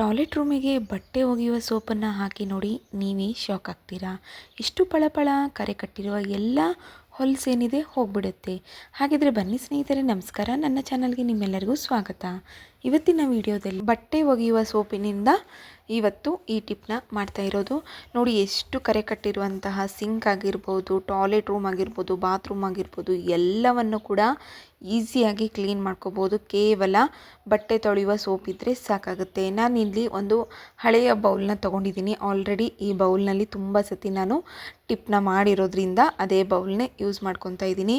Toilet ರೂಮಿಗೆ ಬಟ್ಟೆ ಒಗೆಯುವ ಸೋಪನ್ನು ಹಾಕಿ ನೋಡಿ, ನೀವೇ ಶಾಕ್ ಆಗ್ತೀರಾ. ಇಷ್ಟು ಪಳಪಳ ಕರೆ ಕಟ್ಟಿರುವ ಎಲ್ಲ ಹೊಲಸೇನಿದೆ ಹೋಗ್ಬಿಡುತ್ತೆ. ಹಾಗಿದ್ರೆ ಬನ್ನಿ ಸ್ನೇಹಿತರೆ, ನಮಸ್ಕಾರ. ನನ್ನ ಚಾನಲ್ಗೆ ನಿಮ್ಮೆಲ್ಲರಿಗೂ ಸ್ವಾಗತ. ಇವತ್ತಿನ ವಿಡಿಯೋದಲ್ಲಿ ಬಟ್ಟೆ ಒಗೆಯುವ ಸೋಪಿನಿಂದ ಇವತ್ತು ಈ ಟಿಪ್ನ ಮಾಡ್ತಾ ಇರೋದು. ನೋಡಿ, ಎಷ್ಟು ಕರೆ ಕಟ್ಟಿರುವಂತಹ ಸಿಂಕ್ ಆಗಿರ್ಬೋದು, ಟಾಯ್ಲೆಟ್ ರೂಮ್ ಆಗಿರ್ಬೋದು, ಬಾತ್ರೂಮ್ ಆಗಿರ್ಬೋದು, ಎಲ್ಲವನ್ನು ಕೂಡ ಈಸಿಯಾಗಿ ಕ್ಲೀನ್ ಮಾಡ್ಕೋಬೋದು. ಕೇವಲ ಬಟ್ಟೆ ತೊಳೆಯುವ ಸೋಪ್ ಇದ್ದರೆ ಸಾಕಾಗುತ್ತೆ. ನಾನಿಲ್ಲಿ ಒಂದು ಹಳೆಯ ಬೌಲ್ನ ತೊಗೊಂಡಿದ್ದೀನಿ. ಆಲ್ರೆಡಿ ಈ ಬೌಲ್ನಲ್ಲಿ ತುಂಬ ಸತಿ ನಾನು ಟಿಪ್ನ ಮಾಡಿರೋದ್ರಿಂದ ಅದೇ ಬೌಲ್ನೇ ಯೂಸ್ ಮಾಡ್ಕೊತಾ ಇದ್ದೀನಿ.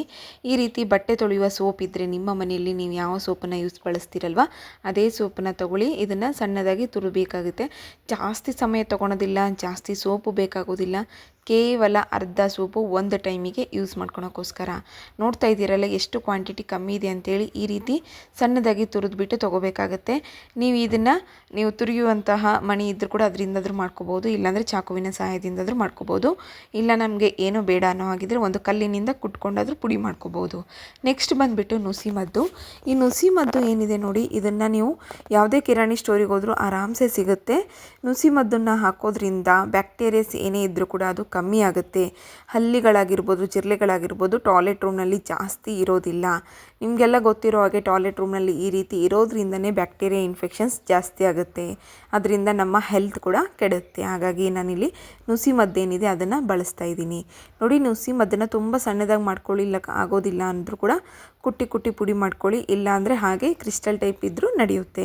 ಈ ರೀತಿ ಬಟ್ಟೆ ತೊಳೆಯುವ ಸೋಪ್ ಇದ್ದರೆ ನಿಮ್ಮ ಮನೆಯಲ್ಲಿ ನೀವು ಯಾವ ಸೋಪನ್ನು ಬಳಸ್ತೀರಲ್ವ ಅದೇ ಸೋಪನ್ನು ತೊಗೊಳ್ಳಿ. ಇದನ್ನು ಸಣ್ಣದಾಗಿ ತುರಿಬೇಕಾಗುತ್ತೆ. ಜಾಸ್ತಿ ಸಮಯ ತೊಗೊಳೋದಿಲ್ಲ, ಜಾಸ್ತಿ ಸೋಪು ಬೇಕಾಗೋದಿಲ್ಲ. ಕೇವಲ ಅರ್ಧ ಸೋಪು ಒಂದು ಟೈಮಿಗೆ ಯೂಸ್ ಮಾಡ್ಕೊಳೋಕ್ಕೋಸ್ಕರ. ನೋಡ್ತಾ ಇದ್ದೀರಲ್ಲ ಎಷ್ಟು ಕ್ವಾಂಟಿಟಿ ಕಮ್ಮಿ ಇದೆ ಅಂತೇಳಿ. ಈ ರೀತಿ ಸಣ್ಣದಾಗಿ ತುರಿದ್ಬಿಟ್ಟು ತೊಗೋಬೇಕಾಗತ್ತೆ. ನೀವು ತುರಿಯುವಂತಹ ಮಣಿ ಇದ್ದರೂ ಕೂಡ ಅದರಿಂದಾದರೂ ಮಾಡ್ಕೋಬೋದು, ಇಲ್ಲಾಂದರೆ ಚಾಕುವಿನ ಸಹಾಯದಿಂದಾದರೂ ಮಾಡ್ಕೋಬೋದು. ಇಲ್ಲ ನಮಗೆ ಏನೂ ಬೇಡ ಅನ್ನೋ ಹಾಗಿದ್ರೆ ಒಂದು ಕಲ್ಲಿನಿಂದ ಕುಟ್ಕೊಂಡಾದರೂ ಪುಡಿ ಮಾಡ್ಕೋಬೋದು. ನೆಕ್ಸ್ಟ್ ಬಂದುಬಿಟ್ಟು ನುಸಿ ಮದ್ದು. ಈ ನುಸಿ ಮದ್ದು ಏನಿದೆ ನೋಡಿ, ಇದನ್ನು ನೀವು ಯಾವುದೇ ಕಿರಾಣಿ ಸ್ಟೋರಿಗೆ ಹೋದರೂ ಆರಾಮ್ಸೆ ಸಿಗುತ್ತೆ. ನುಸಿ ಮದ್ದನ್ನು ಹಾಕೋದ್ರಿಂದ ಬ್ಯಾಕ್ಟೀರಿಯಾಸ್ ಏನೇ ಇದ್ದರೂ ಕೂಡ ಅದು ಕಮ್ಮಿ ಆಗುತ್ತೆ. ಹಲ್ಲಿಗಳಾಗಿರ್ಬೋದು, ಜಿರಳೆಗಳಾಗಿರ್ಬೋದು ಟಾಯ್ಲೆಟ್ ರೂಮ್ನಲ್ಲಿ ಜಾಸ್ತಿ ಇರೋದಿಲ್ಲ. ನಿಮಗೆಲ್ಲ ಗೊತ್ತಿರೋ ಹಾಗೆ ಟಾಯ್ಲೆಟ್ ರೂಮ್ನಲ್ಲಿ ಈ ರೀತಿ ಇರೋದ್ರಿಂದನೇ ಬ್ಯಾಕ್ಟೀರಿಯಾ ಇನ್ಫೆಕ್ಷನ್ಸ್ ಜಾಸ್ತಿ ಆಗುತ್ತೆ. ಅದರಿಂದ ನಮ್ಮ ಹೆಲ್ತ್ ಕೂಡ ಕೆಡುತ್ತೆ. ಹಾಗಾಗಿ ನಾನಿಲ್ಲಿ ನುಸಿ ಮದ್ದೇನಿದೆ ಅದನ್ನು ಬಳಸ್ತಾ ಇದ್ದೀನಿ. ನೋಡಿ, ನುಸಿ ಮದ್ದನ್ನು ತುಂಬ ಸಣ್ಣದಾಗಿ ಮಾಡ್ಕೊಳ್ಳಿಲ್ಲ ಆಗೋದಿಲ್ಲ ಅಂದರೂ ಕೂಡ ಕುಟ್ಟಿ ಕುಟ್ಟಿ ಪುಡಿ ಮಾಡ್ಕೊಳ್ಳಿ. ಇಲ್ಲ ಅಂದರೆ ಹಾಗೆ ಕ್ರಿಸ್ಟಲ್ ಟೈಪ್ ಇದ್ದರೂ ನಡೆಯುತ್ತೆ.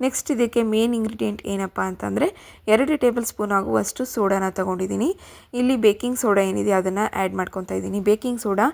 ನೆಕ್ಸ್ಟ್ ಇದಕ್ಕೆ ಮೇನ್ ಇಂಗ್ರೀಡಿಯೆಂಟ್ ಏನಪ್ಪ ಅಂತಂದರೆ 2 ಟೇಬಲ್ ಸ್ಪೂನ್ ಆಗುವಷ್ಟು ಸೋಡಾನ ತೊಗೊಂಡಿದ್ದೀನಿ. ಇಲ್ಲಿ ಬೇಕಿಂಗ್ ಸೋಡಾ ಏನಿದೆ ಅದನ್ನು ಆ್ಯಡ್ ಮಾಡ್ಕೊತಾ ಇದ್ದೀನಿ. ಬೇಕಿಂಗ್ ಸೋಡಾ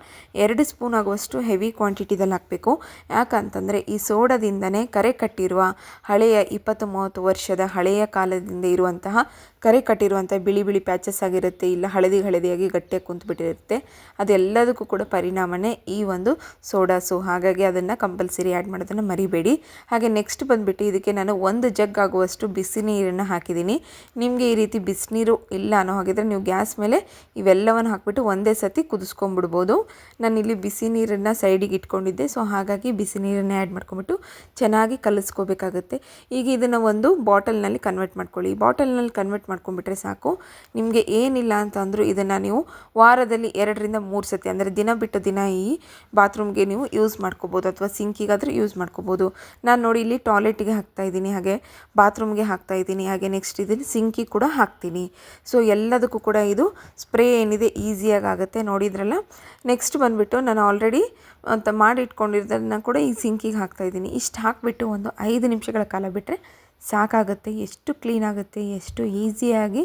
2 ಸ್ಪೂನ್ ಆಗುವಷ್ಟು ಹೆವಿ ಕ್ವಾಂಟಿಟಿದಲ್ಲಿ ಹಾಕಬೇಕು. ಯಾಕಂತಂದರೆ ಈ ಸೋಡಾದಿಂದನೇ ಕರೆ ಕಟ್ಟಿರುವ ಹಳೆಯ 20-30 ವರ್ಷದ ಹಳೆಯ ಕಾಲದಿಂದ ಇರುವಂತಹ ಕರೆ ಕಟ್ಟಿರುವಂಥ ಬಿಳಿ ಬಿಳಿ ಪ್ಯಾಚಸ್ ಆಗಿರುತ್ತೆ, ಇಲ್ಲ ಹಳದಿಯಾಗಿ ಗಟ್ಟಿಯಾಗಿ ಕುಂತ್ಬಿಟ್ಟಿರುತ್ತೆ. ಅದೆಲ್ಲದಕ್ಕೂ ಕೂಡ ಪರಿಣಾಮನೇ ಈ ಒಂದು ಸೋಡಾಸು. ಹಾಗಾಗಿ ಅದನ್ನು ಕಂಪಲ್ಸರಿ ಆ್ಯಡ್ ಮಾಡೋದನ್ನು ಮರಿಬೇಡಿ. ಹಾಗೆ ನೆಕ್ಸ್ಟ್ ಬಂದುಬಿಟ್ಟು ಇದಕ್ಕೆ ನಾನು 1 ಜಗ್ ಆಗುವಷ್ಟು ಬಿಸಿ ನೀರನ್ನು ಹಾಕಿದ್ದೀನಿ. ನಿಮಗೆ ಈ ರೀತಿ ಬಿಸಿನೀರು ಇಲ್ಲ ಅನ್ನೋ ಹಾಗಿದ್ರೆ ನೀವು ಗ್ಯಾಸ್ ಮೇಲೆ ಇವೆಲ್ಲವನ್ನು ಹಾಕಿಬಿಟ್ಟು ಒಂದೇ ಸತಿ ಕುದಿಸ್ಕೊಂಡ್ಬಿಡ್ಬೋದು. ನಾನಿಲ್ಲಿ ಬಿಸಿ ನೀರನ್ನು ಸೈಡಿಗೆ ಇಟ್ಕೊಂಡಿದ್ದೆ, ಸೊ ಹಾಗಾಗಿ ಬಿಸಿ ನೀರನ್ನು ಆ್ಯಡ್ ಮಾಡ್ಕೊಂಬಿಟ್ಟು ಚೆನ್ನಾಗಿ ಕಲಿಸ್ಕೋಬೇಕಾಗುತ್ತೆ. ಈಗ ಇದನ್ನು ಒಂದು ಬಾಟಲ್ನಲ್ಲಿ ಕನ್ವರ್ಟ್ ಮಾಡ್ಕೊಳ್ಳಿ. ಬಾಟಲ್ನಲ್ಲಿ ಕನ್ವರ್ಟ್ ಮಾಡ್ಕೊಂಡ್ಬಿಟ್ರೆ ಸಾಕು. ನಿಮಗೆ ಏನಿಲ್ಲ ಅಂತಂದರೂ ಇದನ್ನು ನೀವು ವಾರದಲ್ಲಿ 2-3 ಸತಿ, ಅಂದರೆ ದಿನ ಬಿಟ್ಟು ದಿನ ಈ ಬಾತ್ರೂಮ್ಗೆ ನೀವು ಯೂಸ್ ಮಾಡ್ಕೋಬೋದು, ಅಥವಾ ಸಿಂಕಿಗಾದರೂ ಯೂಸ್ ಮಾಡ್ಕೋಬೋದು. ನಾನು ನೋಡಿ ಇಲ್ಲಿ ಟಾಯ್ಲೆಟಿಗೆ ಹಾಕ್ತಾಯಿದ್ದೀನಿ, ಹಾಗೆ ಬಾತ್ರೂಮ್ಗೆ ಹಾಕ್ತಾಯಿದ್ದೀನಿ, ಹಾಗೆ ನೆಕ್ಸ್ಟ್ ಇದನ್ನು ಸಿಂಕಿಗೆ ಕೂಡ ಹಾಕ್ತೀನಿ. ಸೊ ಎಲ್ಲದಕ್ಕೂ ಕೂಡ ಇದು ಸ್ಪ್ರೇ ಏನಿದೆ ಈಸಿಯಾಗಿ ಆಗುತ್ತೆ. ನೋಡಿದ್ರಲ್ಲ. ನೆಕ್ಸ್ಟ್ ಬಂದುಬಿಟ್ಟು ನಾನು ಆಲ್ರೆಡಿ ಅಂತ ಮಾಡಿ ಇಟ್ಕೊಂಡಿರೋದನ್ನು ಕೂಡ ಈ ಸಿಂಕಿಗೆ ಹಾಕ್ತಾಯಿದ್ದೀನಿ. ಇಷ್ಟು ಹಾಕಿಬಿಟ್ಟು ಒಂದು 5 ನಿಮಿಷಗಳ ಕಾಲ ಬಿಟ್ಟರೆ ಸಾಕಾಗುತ್ತೆ. ಎಷ್ಟು ಕ್ಲೀನ್ ಆಗುತ್ತೆ, ಎಷ್ಟು ಈಸಿಯಾಗಿ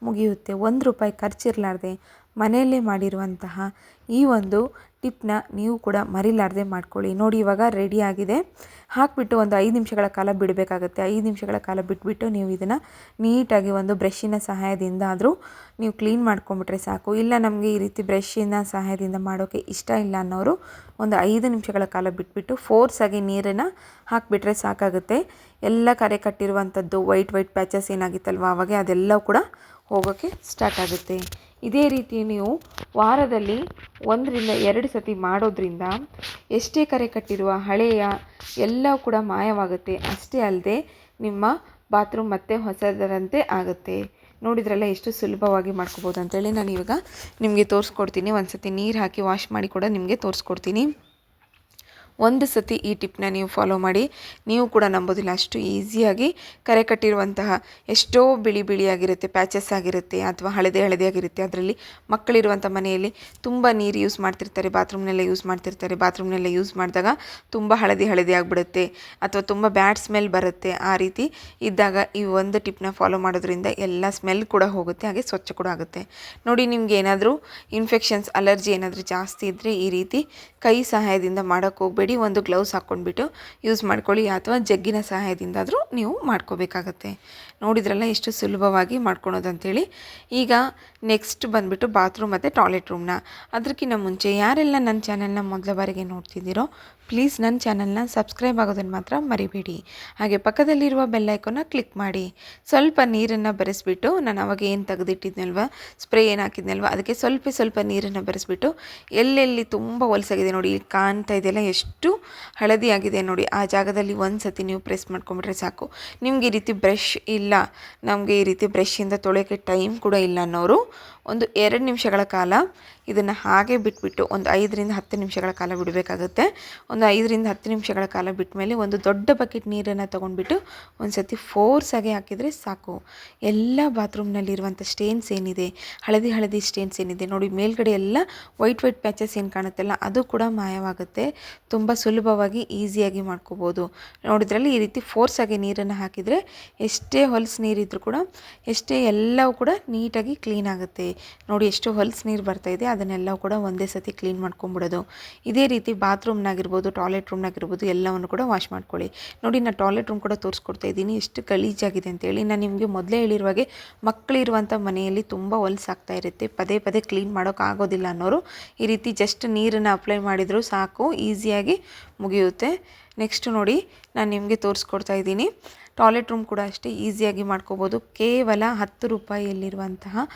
ಮುಗಿಯುತ್ತೆ. ₹1 ಖರ್ಚಿರಲಾರ್ದೆ ಮನೆಯಲ್ಲೇ ಮಾಡಿರುವಂತಹ ಈ ಒಂದು ಟಿಪ್ನ ನೀವು ಕೂಡ ಮರಿಲಾರ್ದೆ ಮಾಡ್ಕೊಳ್ಳಿ. ನೋಡಿ, ಇವಾಗ ರೆಡಿ ಆಗಿದೆ. ಹಾಕಿಬಿಟ್ಟು ಒಂದು 5 ನಿಮಿಷಗಳ ಕಾಲ ಬಿಡಬೇಕಾಗತ್ತೆ. 5 ನಿಮಿಷಗಳ ಕಾಲ ಬಿಟ್ಬಿಟ್ಟು ನೀವು ಇದನ್ನು ನೀಟಾಗಿ ಒಂದು ಬ್ರಷಿನ ಸಹಾಯದಿಂದ ಆದರೂ ನೀವು ಕ್ಲೀನ್ ಮಾಡ್ಕೊಂಬಿಟ್ರೆ ಸಾಕು. ಇಲ್ಲ ನಮಗೆ ಈ ರೀತಿ ಬ್ರಷಿನ ಸಹಾಯದಿಂದ ಮಾಡೋಕ್ಕೆ ಇಷ್ಟ ಇಲ್ಲ ಅನ್ನೋರು ಒಂದು 5 ನಿಮಿಷಗಳ ಕಾಲ ಬಿಟ್ಬಿಟ್ಟು ಫೋರ್ಸಾಗಿ ನೀರನ್ನು ಹಾಕಿಬಿಟ್ರೆ ಸಾಕಾಗುತ್ತೆ. ಎಲ್ಲ ಕರೆ ಕಟ್ಟಿರುವಂಥದ್ದು ವೈಟ್ ಪ್ಯಾಚಸ್ ಏನಾಗಿತ್ತಲ್ವ ಆವಾಗ ಅದೆಲ್ಲವೂ ಕೂಡ ಹೋಗೋಕ್ಕೆ ಸ್ಟಾರ್ಟ್ ಆಗುತ್ತೆ. ಇದೇ ರೀತಿ ನೀವು ವಾರದಲ್ಲಿ 1-2 ಸತಿ ಮಾಡೋದ್ರಿಂದ ಎಷ್ಟೇ ಕರೆ ಕಟ್ಟಿರುವ ಹಳೆಯ ಎಲ್ಲವೂ ಕೂಡ ಮಾಯವಾಗುತ್ತೆ. ಅಷ್ಟೇ ಅಲ್ಲದೆ ನಿಮ್ಮ ಬಾತ್ರೂಮ್ ಮತ್ತೆ ಹೊಸದರಂತೆ ಆಗುತ್ತೆ. ನೋಡಿದ್ರಲ್ಲ ಎಷ್ಟು ಸುಲಭವಾಗಿ ಮಾಡ್ಕೋಬೋದು ಅಂತೇಳಿ. ನಾನು ಇವಾಗ ನಿಮಗೆ ತೋರಿಸ್ಕೊಡ್ತೀನಿ. ಒಂದು ಸತಿ ನೀರು ಹಾಕಿ ವಾಶ್ ಮಾಡಿ ಕೂಡ ನಿಮಗೆ ತೋರಿಸ್ಕೊಡ್ತೀನಿ. ಒಂದು ಸತಿ ಈ ಟಿಪ್ನ ನೀವು ಫಾಲೋ ಮಾಡಿ, ನೀವು ಕೂಡ ನಂಬೋದಿಲ್ಲ ಅಷ್ಟು ಈಸಿಯಾಗಿ ಕರೆ ಕಟ್ಟಿರುವಂತಹ ಎಷ್ಟೋ ಬಿಳಿಯಾಗಿರುತ್ತೆ, ಪ್ಯಾಚಸ್ ಆಗಿರುತ್ತೆ, ಅಥವಾ ಹಳದಿಯಾಗಿರುತ್ತೆ. ಅದರಲ್ಲಿ ಮಕ್ಕಳಿರುವಂಥ ಮನೆಯಲ್ಲಿ ತುಂಬ ನೀರು ಯೂಸ್ ಮಾಡ್ತಿರ್ತಾರೆ, ಬಾತ್ರೂಮ್ನೆಲ್ಲ ಯೂಸ್ ಮಾಡಿದಾಗ ತುಂಬ ಹಳದಿ ಆಗಿಬಿಡುತ್ತೆ, ಅಥವಾ ತುಂಬ ಬ್ಯಾಡ್ ಸ್ಮೆಲ್ ಬರುತ್ತೆ. ಆ ರೀತಿ ಇದ್ದಾಗ ಈ ಒಂದು ಟಿಪ್ನ ಫಾಲೋ ಮಾಡೋದ್ರಿಂದ ಎಲ್ಲ ಸ್ಮೆಲ್ ಕೂಡ ಹೋಗುತ್ತೆ, ಹಾಗೆ ಸ್ವಚ್ಛ ಕೂಡ ಆಗುತ್ತೆ. ನೋಡಿ, ನಿಮ್ಗೆ ಏನಾದರೂ ಇನ್ಫೆಕ್ಷನ್ಸ್, ಅಲರ್ಜಿ ಏನಾದರೂ ಜಾಸ್ತಿ ಇದ್ದರೆ ಈ ರೀತಿ ಕೈ ಸಹಾಯದಿಂದ ಮಾಡೋಕ್ಕೆ ಹೋಗಬೇಡಿ. ಒಂದು ಗ್ಲೌಸ್ ಹಾಕ್ಕೊಂಡ್ಬಿಟ್ಟು ಯೂಸ್ ಮಾಡ್ಕೊಳ್ಳಿ, ಅಥವಾ ಜಗ್ಗಿನ ಸಹಾಯದಿಂದಾದರೂ ನೀವು ಮಾಡ್ಕೋಬೇಕಾಗತ್ತೆ. ನೋಡಿದ್ರಲ್ಲ ಎಷ್ಟು ಸುಲಭವಾಗಿ ಮಾಡ್ಕೊಳೋದಂತೇಳಿ. ಈಗ ನೆಕ್ಸ್ಟ್ ಬಂದುಬಿಟ್ಟು ಬಾತ್ರೂಮ್ ಮತ್ತು ಟಾಯ್ಲೆಟ್ ರೂಮ್ನ. ಅದಕ್ಕಿಂತ ಮುಂಚೆ ಯಾರೆಲ್ಲ ನನ್ನ ಚಾನೆಲ್ನ ಮೊದಲ ಬಾರಿಗೆ ನೋಡ್ತಿದ್ದೀರೋ ಪ್ಲೀಸ್ ನನ್ನ ಚಾನಲ್ನ ಸಬ್ಸ್ಕ್ರೈಬ್ ಆಗೋದನ್ನು ಮಾತ್ರ ಮರಿಬೇಡಿ. ಹಾಗೆ ಪಕ್ಕದಲ್ಲಿರುವ ಬೆಲ್ ಐಕಾನ್ನ ಕ್ಲಿಕ್ ಮಾಡಿ. ಸ್ವಲ್ಪ ನೀರನ್ನು ಬೆರೆಸ್ಬಿಟ್ಟು, ನಾನು ಅವಾಗ ಏನು ತೆಗೆದಿಟ್ಟಿದ್ನಲ್ವ, ಸ್ಪ್ರೇ ಏನು ಹಾಕಿದ್ನಲ್ವ, ಅದಕ್ಕೆ ಸ್ವಲ್ಪ ನೀರನ್ನು ಬೆರೆಸ್ಬಿಟ್ಟು ಎಲ್ಲೆಲ್ಲಿ ತುಂಬ ಹೊಲಸಾಗಿದೆ ನೋಡಿ, ಇಲ್ಲಿ ಕಾಣ್ತಾ ಇದೆಯಲ್ಲ ಎಷ್ಟು ಹಳದಿ ಆಗಿದೆ ನೋಡಿ, ಆ ಜಾಗದಲ್ಲಿ ಒಂದು ಸತಿ ನೀವು ಪ್ರೆಸ್ ಮಾಡ್ಕೊಂಬಿಟ್ರೆ ಸಾಕು. ನಿಮ್ಗೆ ಈ ರೀತಿ ಬ್ರಷ್ ಇಲ್ಲ, ನಮಗೆ ಈ ರೀತಿ ಬ್ರಷಿಂದ ತೊಳೆಯೋಕ್ಕೆ ಟೈಮ್ ಕೂಡ ಇಲ್ಲ ಅನ್ನೋರು ಒಂದು 2 ನಿಮಿಷಗಳ ಕಾಲ ಇದನ್ನು ಹಾಗೆ ಬಿಟ್ಬಿಟ್ಟು ಒಂದು 5ರಿಂದ 10 ನಿಮಿಷಗಳ ಕಾಲ ಬಿಡಬೇಕಾಗುತ್ತೆ. ಒಂದು 5ರಿಂದ 10 ನಿಮಿಷಗಳ ಕಾಲ ಬಿಟ್ಟ ಮೇಲೆ ಒಂದು ದೊಡ್ಡ ಬಕೆಟ್ ನೀರನ್ನು ತೊಗೊಂಡ್ಬಿಟ್ಟು ಒಂದು ಸತಿ ಫೋರ್ಸಾಗಿ ಹಾಕಿದರೆ ಸಾಕು. ಎಲ್ಲ ಬಾತ್ರೂಮ್ನಲ್ಲಿರುವಂಥ ಸ್ಟೇನ್ಸ್ ಏನಿದೆ, ಹಳದಿ ಸ್ಟೇನ್ಸ್ ಏನಿದೆ ನೋಡಿ, ಮೇಲ್ಗಡೆ ಎಲ್ಲ ವೈಟ್ ಪ್ಯಾಚಸ್ ಏನು ಕಾಣುತ್ತಲ್ಲ, ಅದು ಕೂಡ ಮಾಯವಾಗುತ್ತೆ. ತುಂಬ ಸುಲಭವಾಗಿ ಈಸಿಯಾಗಿ ಮಾಡ್ಕೋಬೋದು. ನೋಡಿದ್ರಲ್ಲಿ ಈ ರೀತಿ ಫೋರ್ಸಾಗಿ ನೀರನ್ನು ಹಾಕಿದರೆ ಎಷ್ಟೇ ಹೊಲಸು ನೀರಿದ್ರೂ ಕೂಡ, ಎಷ್ಟೇ ಎಲ್ಲವೂ ಕೂಡ ನೀಟಾಗಿ ಕ್ಲೀನ್ ಆಗುತ್ತೆ. ನೋಡಿ ಎಷ್ಟು ಹೊಲಸು ನೀರು ಬರ್ತಾಯಿದೆ, ಅದನ್ನೆಲ್ಲವೂ ಕೂಡ ಒಂದೇ ಸತಿ ಕ್ಲೀನ್ ಮಾಡ್ಕೊಂಬಿಡೋದು. ಇದೇ ರೀತಿ ಬಾತ್ರೂಮ್ನಾಗಿರ್ಬೋದು, ಟಾಯ್ಲೆಟ್ ರೂಮ್ನಾಗಿರ್ಬೋದು, ಎಲ್ಲವನ್ನು ಕೂಡ ವಾಶ್ ಮಾಡ್ಕೊಳ್ಳಿ. ನೋಡಿ, ನಾನು ಟಾಯ್ಲೆಟ್ ರೂಮ್ ಕೂಡ ತೋರಿಸ್ಕೊಡ್ತಾ ಇದ್ದೀನಿ ಎಷ್ಟು ಗಲೀಜಾಗಿದೆ ಅಂತೇಳಿ. ನಾನು ನಿಮಗೆ ಮೊದಲೇ ಹೇಳಿರುವಾಗೆ ಮಕ್ಕಳಿರುವಂಥ ಮನೆಯಲ್ಲಿ ತುಂಬ ಹೊಲಸಾಗ್ತಾ ಇರುತ್ತೆ, ಪದೇ ಕ್ಲೀನ್ ಮಾಡೋಕ್ಕಾಗೋದಿಲ್ಲ ಅನ್ನೋರು ಈ ರೀತಿ ಜಸ್ಟ್ ನೀರನ್ನು ಅಪ್ಲೈ ಮಾಡಿದರೂ ಸಾಕು, ಈಸಿಯಾಗಿ ಮುಗಿಯುತ್ತೆ. ನೆಕ್ಸ್ಟ್ ನೋಡಿ, ನಾನು ನಿಮಗೆ ತೋರಿಸ್ಕೊಡ್ತಾ ಇದ್ದೀನಿ. ಟಾಯ್ಲೆಟ್ ರೂಮ್ ಕೂಡ ಅಷ್ಟೇ ಈಸಿಯಾಗಿ ಮಾಡ್ಕೋಬೋದು. ಕೇವಲ 10 ರೂಪಾಯಿಯಲ್ಲಿರುವಂತಹ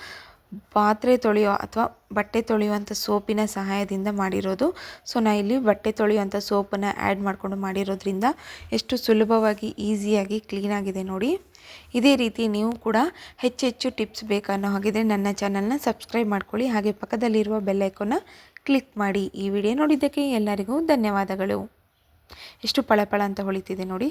ಪಾತ್ರೆ ತೊಳೆಯೋ ಅಥವಾ ಬಟ್ಟೆ ತೊಳೆಯುವಂಥ ಸೋಪಿನ ಸಹಾಯದಿಂದ ಮಾಡಿರೋದು. ಸೊ ನಾನು ಇಲ್ಲಿ ಬಟ್ಟೆ ತೊಳೆಯುವಂಥ ಸೋಪನ್ನು ಆ್ಯಡ್ ಮಾಡಿಕೊಂಡು ಮಾಡಿರೋದ್ರಿಂದ ಎಷ್ಟು ಸುಲಭವಾಗಿ ಈಸಿಯಾಗಿ ಕ್ಲೀನಾಗಿದೆ ನೋಡಿ. ಇದೇ ರೀತಿ ನೀವು ಕೂಡ ಹೆಚ್ಚು ಟಿಪ್ಸ್ ಬೇಕನ್ನೋ ಹಾಗಿದ್ರೆ ನನ್ನ ಚಾನಲ್ನ ಸಬ್ಸ್ಕ್ರೈಬ್ ಮಾಡ್ಕೊಳ್ಳಿ. ಹಾಗೆ ಪಕ್ಕದಲ್ಲಿರುವ ಬೆಲ್ ಐಕಾನ್ನ ಕ್ಲಿಕ್ ಮಾಡಿ. ಈ ವಿಡಿಯೋ ನೋಡಿದ್ದಕ್ಕೆ ಎಲ್ಲರಿಗೂ ಧನ್ಯವಾದಗಳು. ಎಷ್ಟು ಪಳಪಳ ಅಂತ ಹೊಳಿತಿದೆ ನೋಡಿ.